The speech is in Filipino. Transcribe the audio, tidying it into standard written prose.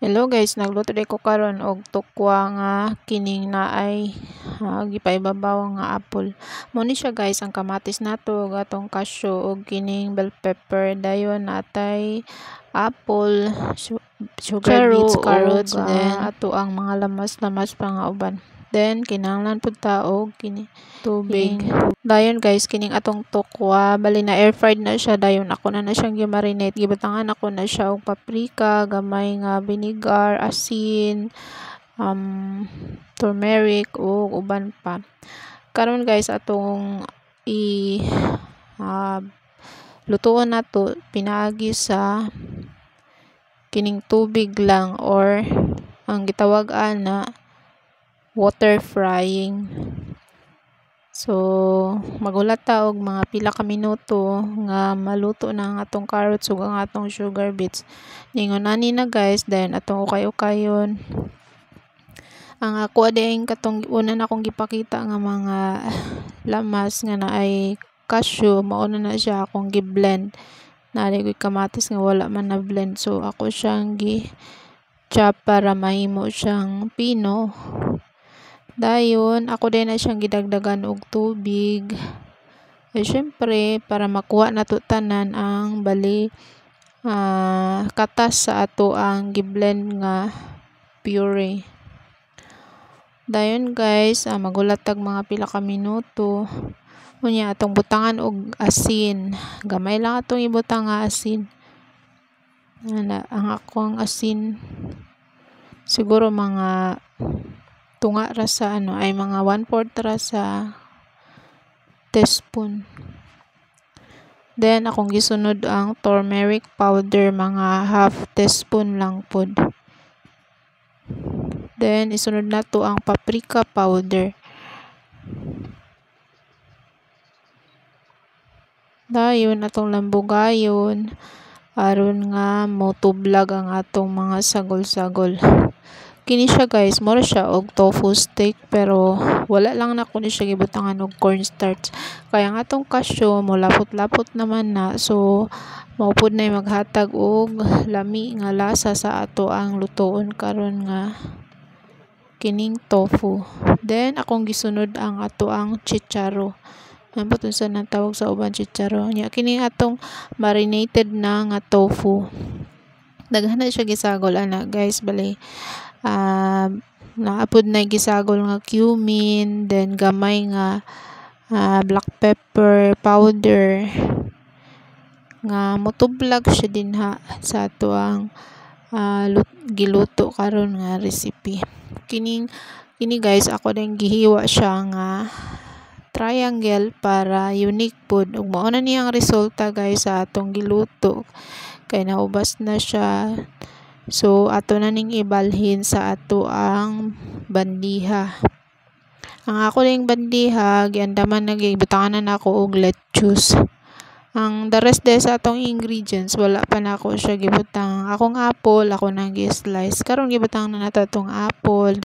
Hello guys, nagluto day ko karon og tukwa nga kining naay gipaibabaw nga apple. Mo ni siya guys ang kamatis nato, atong cashew og kining bell pepper, dayon natay apple, sugar beets, carrots, then ato ang mga lamas-lamas pa nga uban. Then kinahanglan pud ta og kini tubig. Dayon guys, kining atong tukwa bali na air fried na siya, dayon ako na siyang gi-marinate. Gibutangan ako na siya og paprika, gamay nga vinegar, asin, turmeric ug uban pa. Karon guys atong lutuon nato pinaagi sa kining tubig lang or ang gitawag na water frying. So magulat ta og mga pila ka minuto nga maluto na ang atong carrots ug ang atong sugar beets. Ningon ani na guys, then atong ukay-ukayon. Ang ako ading katong una na akong gipakita nga mga lamas nga naay cashew, mauna na siya akong gi-blend. Naali ko'y kamatis nga wala man na blend, so ako siyang gi-chop para mahimo siyang pino. Dayon ako din na siyang gidagdagan og tubig. Syempre para makuha nato tanan ang bali katas sa ato ang gi-blend nga puree. Dayon guys, magulat tag mga pila ka minuto. Unya atong butangan og asin. Gamay lang atong ibutang nga asin. Ang akong asin siguro mga tunga ra sa ay mga 1/4 ra sa teaspoon. Then akong gisunod ang turmeric powder, mga half teaspoon lang pod. Then isunod nato ang paprika powder. Dayon atong lambugayon aron nga motublag ang atong mga sagol-sagol. Kini siya guys, mura siya og tofu steak pero wala lang na ko ni siya gibutangan og cornstarch. Kaya ang atong cashew mo lapot-lapot naman na, so mao pud nay maghatag og lami nga lasa sa ato ang lutoon karon nga kining tofu. Then akong gisunod ang ato ang chicharo. Ang unsa nang tawag sa uban chicharo. Nya kining atong marinated na nga tofu. Daghan na siya gisagol ana guys, bali naapod na gisagol nga cumin, then gamay nga black pepper powder nga motublag siya dinha sa ato ang giluto karon nga recipe. Kini guys ako din gihiwa siya nga triangle para unique pod, ug mao na niyang resulta guys sa atong giluto kay naubas na siya. So ato na ning ibalhin sa ato ang bandiha. Ang ako ding bandiha giandaman na gibutangan na ako og lettuce. Ang the rest sa atong ingredients wala pa na ako siya gibutang. Akong apple ako nang gi-slice. Karon gibutang na nato atong apple,